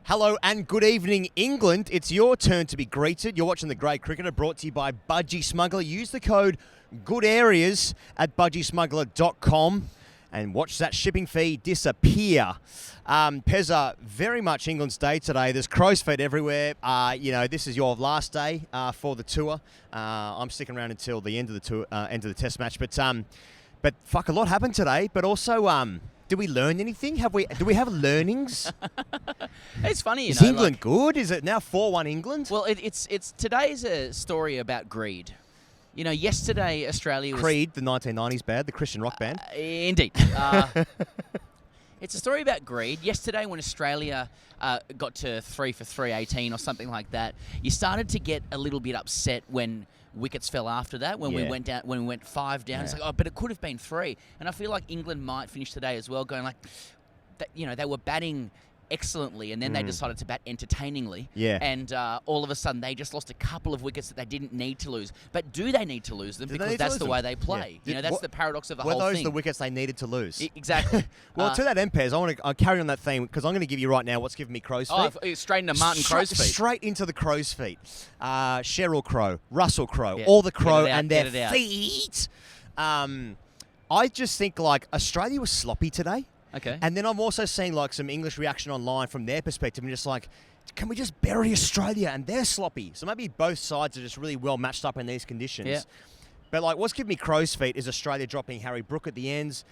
Hello and good evening, England. It's your turn to be greeted. You're watching The Great Cricketer, brought to you by Budgie Smuggler. Use the code goodareas at budgiesmuggler.com and watch that shipping fee disappear. Pezza, very much England's day today. There's crow's feet everywhere. This is your last day for the tour. I'm sticking around until the end of the tour, end of the Test match. But fuck, a lot happened today. But also, did we learn anything? Do we have learnings? It's funny, Is England good? Is it now 4-1 England? Well, it's today's a story about greed. You know, yesterday Australia was... Creed, the 1990s band, the Christian rock band. Indeed. It's a story about greed. Yesterday when Australia got to 3 for 318 or something like that, you started to get a little bit upset when wickets fell after that, when we went 5 down. It's like, oh, but it could have been 3. And I feel like England might finish today as well going like, they were batting excellently, and then they decided to bat entertainingly. Yeah. And all of a sudden, they just lost a couple of wickets that they didn't need to lose. But do they need to lose them? Because that's the way they play. Yeah. That's the paradox of the whole thing. Were those the wickets they needed to lose? Exactly. Well, to that end, Pez, I'll carry on that theme, because I'm going to give you right now what's giving me crow's feet. Straight into Martin Crow's feet. Straight into the crow's feet. Sheryl Crow, Russell Crowe, all the Crow and their feet. I just think, Australia was sloppy today. Okay. And then I'm also seeing some English reaction online from their perspective, and just can we just bury Australia? And they're sloppy. So maybe both sides are just really well matched up in these conditions. Yeah. But what's giving me crow's feet is Australia dropping Harry Brook at the ends.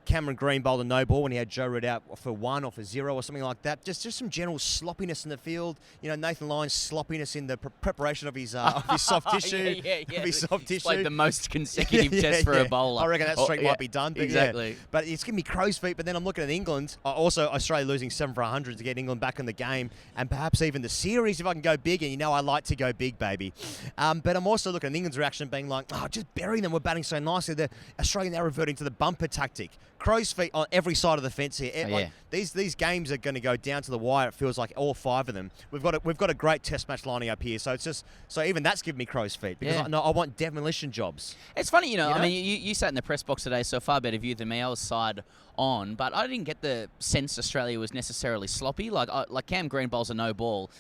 Cameron Green bowled a no ball when he had Joe Root out for 1 or for 0 or something like that. Just some general sloppiness in the field. You know, Nathan Lyon's sloppiness in the preparation of his soft tissue. Of his soft tissue. It's like the most consecutive test for a bowler. I reckon that streak might be done. But exactly. But it's giving me crow's feet. But then I'm looking at England. Also, Australia losing 7 for 100 to get England back in the game, and perhaps even the series if I can go big. And I like to go big, baby. But I'm also looking at England's reaction, being like, just bury them. We're batting so nicely. The Australian now reverting to the bumper tactic. Crow's feet on every side of the fence here. These games are going to go down to the wire. It feels like all 5 of them. We've got a great Test match lining up here. So it's just even that's giving me crow's feet, because I want demolition jobs. It's funny, I mean, you sat in the press box today, so far better view than me. I was side on, but I didn't get the sense Australia was necessarily sloppy. Like Cam Green bowls a no ball.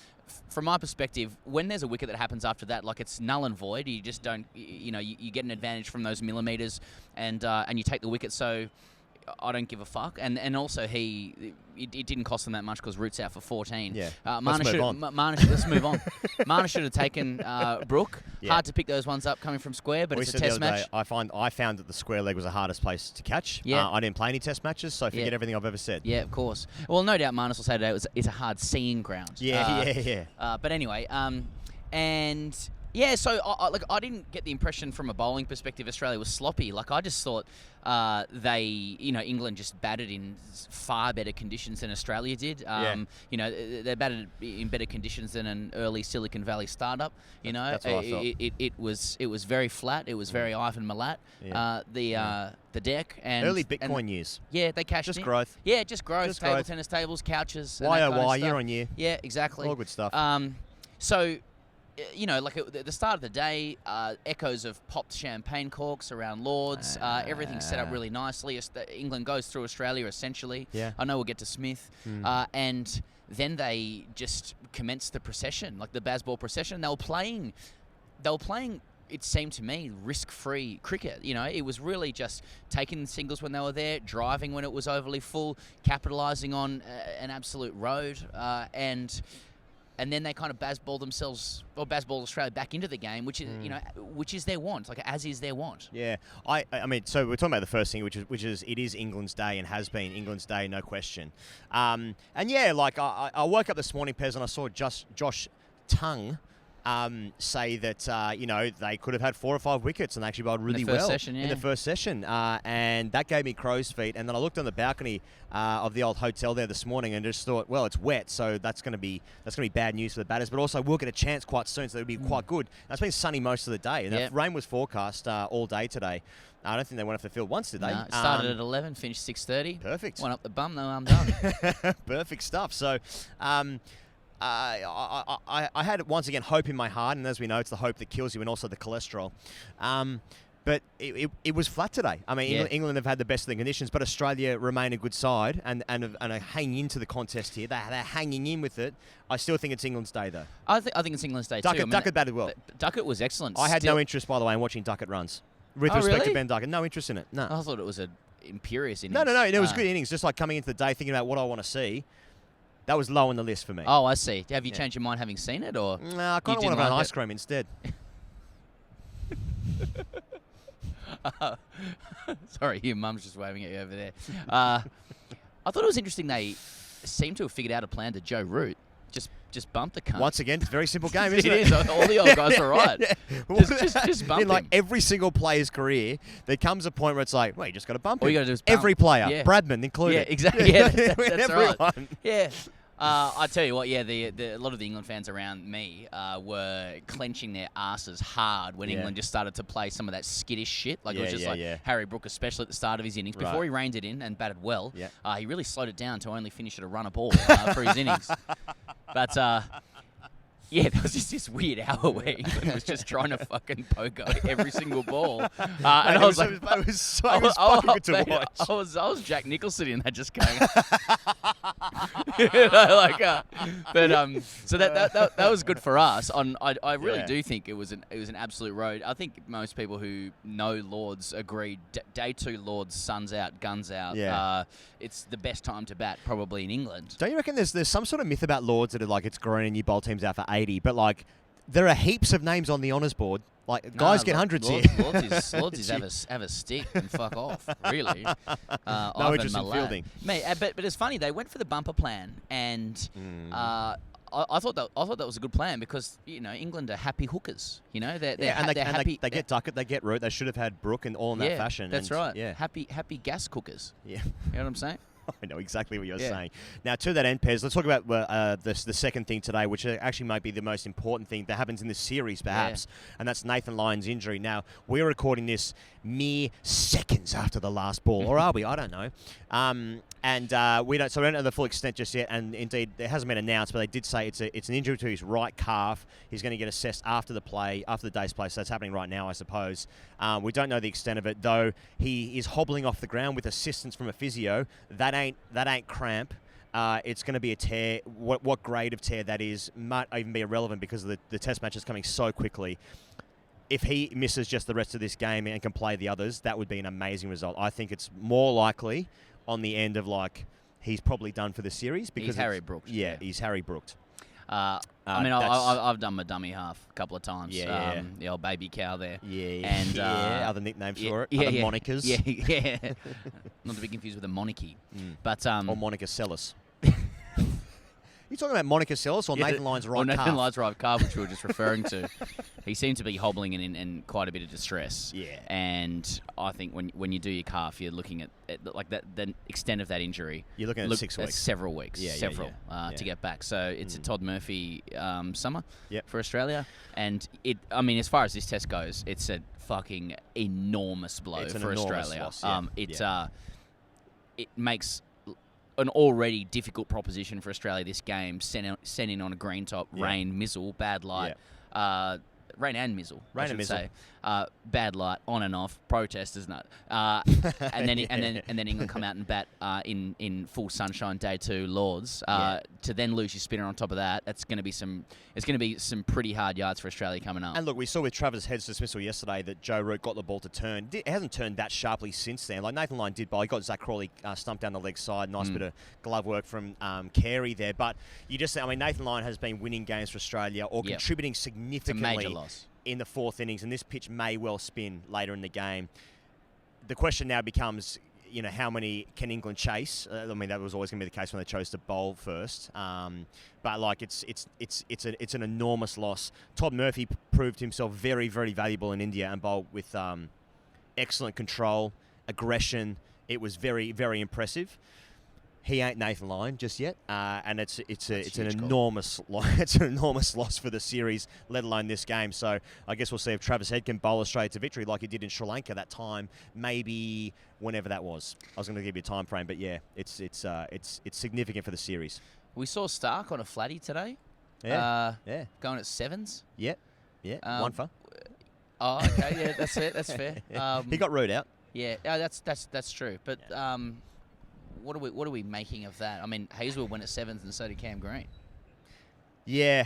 From my perspective, when there's a wicket that happens after that, it's null and void. You just don't, you get an advantage from those millimetres, and you take the wicket. So I don't give a fuck. And also it didn't cost them that much because Root's out for 14. Yeah. Let's move on. Marner should have taken Brook. Yeah. Hard to pick those ones up coming from square, but it's a Test match. I found that the square leg was the hardest place to catch. Yeah. I didn't play any Test matches, so forget everything I've ever said. Yeah, of course. Well, no doubt Marnus will say today it's a hard seeing ground. Yeah. But anyway, yeah, so I didn't get the impression from a bowling perspective Australia was sloppy. I just thought England just batted in far better conditions than Australia did. They batted in better conditions than an early Silicon Valley startup. That's what I felt. It was very flat. It was very Ivan Milat. Yeah. The deck and early Bitcoin years. Yeah, they cashed just in. Growth. Yeah, just growth. Table tennis tables, couches. YOY, year on year. Yeah, exactly. All good stuff. At the start of the day, echoes of popped champagne corks around Lord's. Everything's set up really nicely. England goes through Australia, essentially. Yeah. I know we'll get to Smith. And then they just commenced the procession, the Bazball procession. They were playing, it seemed to me, risk-free cricket. It was really just taking singles when they were there, driving when it was overly full, capitalising on an absolute road, and then they kind of Bazball Australia back into the game, which is which is their want, as is their want. Yeah, I mean, so we're talking about the first thing, which is it is England's day and has been England's day, no question. I woke up this morning, Pez, and I saw Josh Tongue say that they could have had 4 or 5 wickets and they actually bowled really well in the first session, and that gave me crow's feet. And then I looked on the balcony of the old hotel there this morning and just thought, well, it's wet, so that's going to be bad news for the batters. But also, we'll get a chance quite soon, so it'll be quite good. And it's been sunny most of the day, and rain was forecast all day today. I don't think they went off the field once, did they? No, started at 11, finished 6:30. Perfect. Went up the bum, no harm done. Perfect stuff. So. I had once again hope in my heart, and as we know, it's the hope that kills you, and also the cholesterol. But it was flat today. I mean, England have had the best of the conditions, but Australia remain a good side and are hanging into the contest here. They're hanging in with it. I still think it's England's day, though. I think it's England's day, too. Duckett batted well. Duckett was excellent. I had no interest, by the way, in watching Duckett runs. With respect to Ben Duckett, no interest in it. No. I thought it was an imperious innings. No. It was good innings. Just like coming into the day, thinking about what I want to see. That was low on the list for me. Oh, I see. Have you changed your mind having seen it, or? No, I kind of want to have an ice cream instead. Sorry, your mum's just waving at you over there. I thought it was interesting they seem to have figured out a plan to Joe Root. Just bump the cunt. Once again, it's a very simple game, isn't it? It is. All the old guys are right. Just bump in like him. every single player's career, there comes a point where it's like, well, you just got to bump him. All you got to do is bump. Every player, Yeah. Bradman included. Yeah, exactly. Yeah, that's everyone. right. Yeah. I tell you what, a lot of the England fans around me were clenching their asses hard when England just started to play some of that skittish shit. Like it was just Harry Brook, especially at the start of his innings. Before he reined it in and batted well, he really slowed it down to only finish at a run a ball for his innings. But there was just this weird hour where England was just trying to fucking poke every single ball. And I was like, it was fucking good to watch. I was Jack Nicholson in that, just going. So that was good for us. I really do think it was an absolute road. I think most people who know Lords agree. Day 2 Lords, suns out, guns out. Yeah. It's the best time to bat probably in England. Don't you reckon there's some sort of myth about Lords that are like it's green and you bowl teams out for 80, but like there are heaps of names on the honours board. Like guys get hundreds here. Lords is have a stick and fuck off. Really. No interest in fielding. Mate, but it's funny, they went for the bumper plan, and I thought that was a good plan because England are happy hookers. They're happy. They get Duckett, they get Root. They should have had Brook and all in that fashion. That's right. Yeah. Happy gas cookers. Yeah. You know what I'm saying? I know exactly what you're saying. Now, to that end, Pez, let's talk about the second thing today, which actually might be the most important thing that happens in this series, perhaps, and that's Nathan Lyon's injury. Now, we're recording this mere seconds after the last ball, or are we? I don't know. We don't know the full extent just yet, and indeed, it hasn't been announced, but they did say it's an injury to his right calf. He's going to get assessed after the day's play, so that's happening right now, I suppose. We don't know the extent of it, though. He is hobbling off the ground with assistance from a physio. That ain't cramp. It's going to be a tear. What grade of tear that is might even be irrelevant because of the test match is coming so quickly. If he misses just the rest of this game and can play the others, that would be an amazing result. I think it's more likely on the end of he's probably done for the series because he's Harry Brooks. Yeah, he's Harry Brooked. I've done my dummy half a couple of times. Yeah. The old baby cow there. Yeah. And other nicknames for it. Other monikers. Yeah. Not to be confused with a monarchy. But or Monica Sellis. You talking about Monica Sellis or Nathan Lyon's right calf? Nathan Lyon's right calf, which we were just referring to. He seemed to be hobbling in quite a bit of distress. Yeah. And I think when you do your calf, you're looking at like the extent of that injury. You're looking at 6 weeks. Several weeks. Yeah, to get back. So it's a Todd Murphy summer for Australia. And as far as this test goes, it's a fucking enormous blow for Australia. Loss, it makes an already difficult proposition for Australia this game, sent in on a green top, rain, mizzle, bad light. Rain and mizzle, I should say. Bad light, on and off, protesters nut. And then England come out and bat in full sunshine, day 2 Lords. To then lose your spinner on top of that, it's going to be some pretty hard yards for Australia coming up. And look, we saw with Travis Head's dismissal yesterday that Joe Root got the ball to turn. It hasn't turned that sharply since then. Like Nathan Lyon did bowl. He got Zach Crawley stumped down the leg side. Nice bit of glove work from Carey there. But Nathan Lyon has been winning games for Australia or contributing significantly. It's a major loss. In the 4th innings, and this pitch may well spin later in the game. The question now becomes, how many can England chase? That was always going to be the case when they chose to bowl first. But it's an enormous loss. Todd Murphy proved himself very, very valuable in India and bowled with excellent control, aggression. It was very, very impressive. He ain't Nathan Lyon just yet, and it's an enormous loss for the series, let alone this game. So I guess we'll see if Travis Head can bowl Australia to victory like he did in Sri Lanka that time, maybe whenever that was. I was going to give you a time frame, but it's significant for the series. We saw Stark on a flatty today. Yeah, going at 7s. Yeah, one for. Oh, okay, yeah, that's it. That's fair. He got ruled out. Yeah, that's true. But what are we making of that? I mean, Hazel went at sevens, and so did Cam Green. Yeah.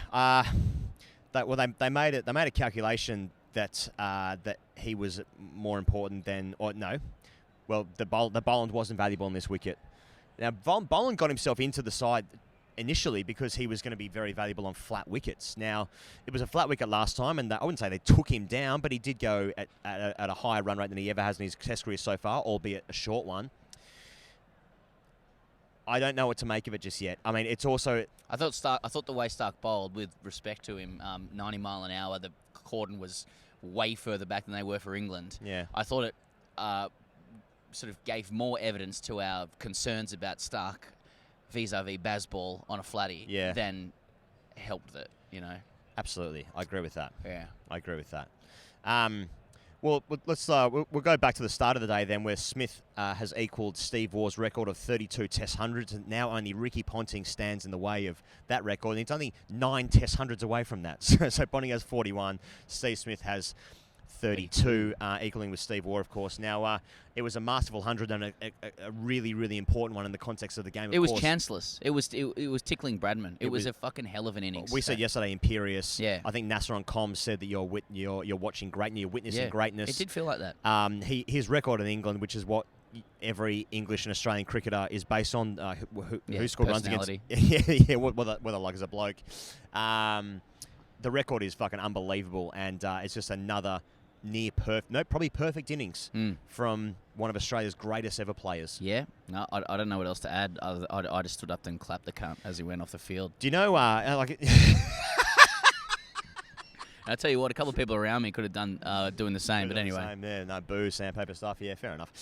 They made it. They made a calculation that that he was more important than, or no. Well, the Boland wasn't valuable on this wicket. Now, Boland got himself into the side initially because he was going to be very valuable on flat wickets. Now, it was a flat wicket last time, and I wouldn't say they took him down, but he did go at a higher run rate than he ever has in his Test career so far, albeit a short one. I don't know what to make of it just yet. I mean, it's also... I thought the way Stark bowled, with respect to him, 90 mile an hour, the cordon was way further back than they were for England. Yeah. I thought it sort of gave more evidence to our concerns about Stark vis-a-vis Bazball on a flatty than helped it, you know. Absolutely. I agree with that. Yeah. I agree with that. Well, let's we'll go back to the start of the day then, where Smith has equalled Steve Waugh's record of 32 Test hundreds, and now only Ricky Ponting stands in the way of that record. And it's only 9 Test hundreds away from that. So Ponting has 41, Steve Smith has 32, equaling with Steve Waugh, of course. Now, it was a masterful 100 and a really, really important one in the context of the game. It was chanceless. It was tickling Bradman. It was a fucking hell of an innings. We said yesterday, imperious. Yeah. I think Nasser on comms said that you're watching great and you're witnessing greatness. It did feel like that. His record in England, which is what every English and Australian cricketer is based on, who scored runs against. Whether like as a bloke. The record is fucking unbelievable, and it's just another probably perfect innings from one of Australia's greatest ever players. Yeah, no, I don't know what else to add. I just stood up and clapped the cunt as he went off the field. Do you know, like... I tell you what, a couple of people around me could have done doing the same, but anyway. No boo, sandpaper stuff. Yeah, fair enough.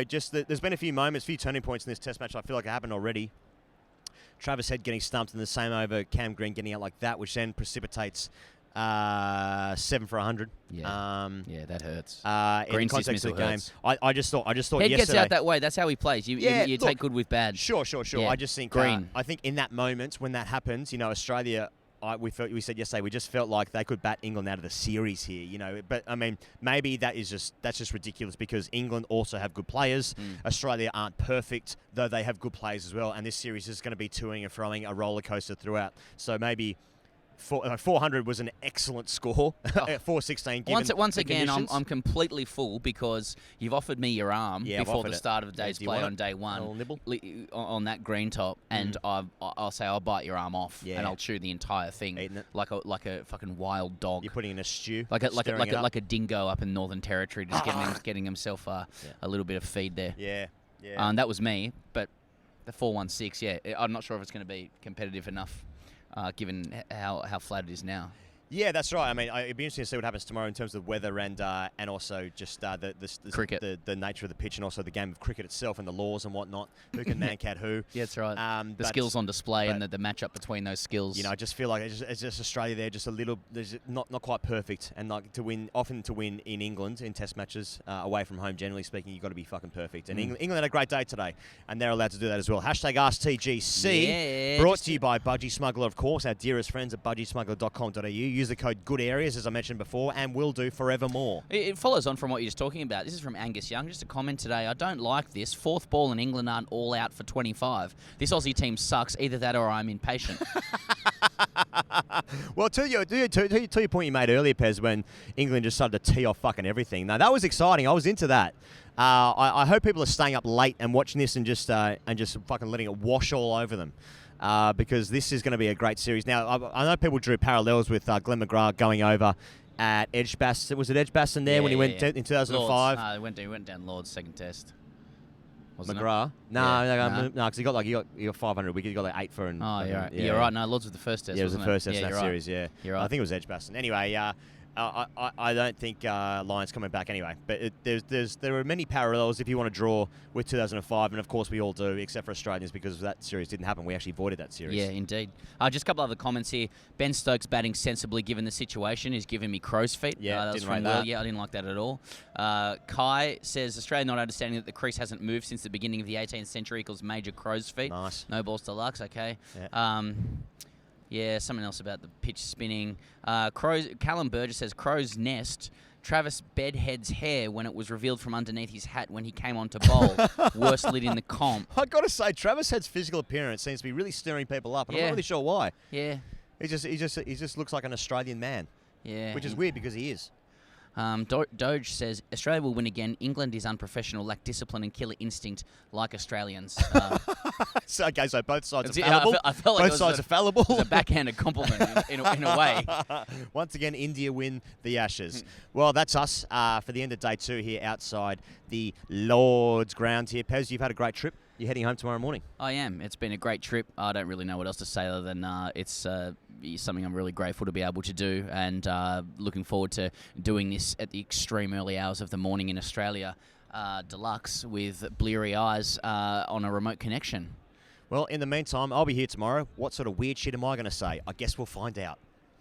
Just there's been a few moments, a few turning points in this Test match. I feel like it happened already. Travis Head getting stumped in the same over, Cam Green getting out like that, which then precipitates 7 for 100. Yeah, that hurts. In context of the game, hurts. I just thought Head yesterday, gets out that way. That's how he plays. You take good with bad. Sure. Yeah. I just think Green. I think in that moment when that happens, Australia. We said yesterday we just felt like they could bat England out of the series here, But I mean, maybe that's just ridiculous because England also have good players. Australia aren't perfect, though they have good players as well. And this series is going to be toing and throwing a roller coaster throughout. So maybe 400 was an excellent score. 416. Once again, I'm completely full because you've offered me your arm before the start of the day's play on day one. A little nibble? On that green top, and I'll say I'll bite your arm off, and I'll chew the entire thing, eating it like a fucking wild dog. You're putting in a stew, like a dingo up in Northern Territory, just getting himself a little bit of feed there. Yeah. That was me, but the 416, I'm not sure if it's going to be competitive enough. Given how flat it is now. Yeah, that's right. I mean, it'd be interesting to see what happens tomorrow in terms of weather and also just the cricket, the nature of the pitch, and also the game of cricket itself and the laws and whatnot. Who can man-cat who? Yeah, that's right. The skills on display and the matchup between those skills. I just feel like it's just Australia there, just a little, there's not quite perfect, and like to win in England in Test matches away from home, generally speaking, you've got to be fucking perfect. And England had a great day today, and they're allowed to do that as well. Hashtag AskTGC, brought to you by Budgie Smuggler, of course, our dearest friends at budgiesmuggler.com.au. Use the code goodareas, as I mentioned before, and will do forevermore. It follows on from what you're just talking about. This is from Angus Young. Just a comment today. I don't like this. Fourth ball and England aren't all out for 25. This Aussie team sucks. Either that or I'm impatient. Well, to your point you made earlier, Pez, when England just started to tee off fucking everything. Now, that was exciting. I was into that. I hope people are staying up late and watching this and just fucking letting it wash all over them. Because this is going to be a great series. Now, I know people drew parallels with Glenn McGrath going over at Edgbaston. Was it Edgbaston there when he went in 2005? No, he went down Lord's second test. McGrath? No, because he got 500 wickets. He got like 8 for. You're right. You're right. No, Lord's was the first test. Yeah, it was the first test in that right. series. Yeah, you're right. I think it was Edgbaston. Anyway, I don't think Lions coming back anyway. But there are many parallels if you want to draw with 2005, and of course we all do, except for Australians, because that series didn't happen. We actually avoided that series. Yeah, indeed. Just a couple other comments here. Ben Stokes batting sensibly given the situation is giving me crow's feet. Yeah, that was from Will. Yeah, I didn't like that at all. Kai says Australia not understanding that the crease hasn't moved since the beginning of the 18th century equals major crow's feet. Nice. No balls deluxe. Okay. Yeah. Yeah, something else about the pitch spinning. Callum Burgess says, Crow's nest. Travis Bedhead's hair when it was revealed from underneath his hat when he came on to bowl. Worst lid in the comp. I got to say, Travis Head's physical appearance seems to be really stirring people up, and I'm not really sure why. Yeah. He just looks like an Australian man. Yeah. Which is weird because he is. Doge says, Australia will win again. England is unprofessional, lack discipline and killer instinct like Australians. So both sides are Yeah, fallible. I felt like both sides are fallible. It's a backhanded compliment in a way. Once again, India win the Ashes. Well, that's us for the end of day 2 here outside the Lord's grounds here. Pez, you've had a great trip. You're heading home tomorrow morning. I am. It's been a great trip. I don't really know what else to say other than it's something I'm really grateful to be able to do, and looking forward to doing this at the extreme early hours of the morning in Australia, deluxe with bleary eyes on a remote connection. Well, in the meantime, I'll be here tomorrow. What sort of weird shit am I going to say? I guess we'll find out.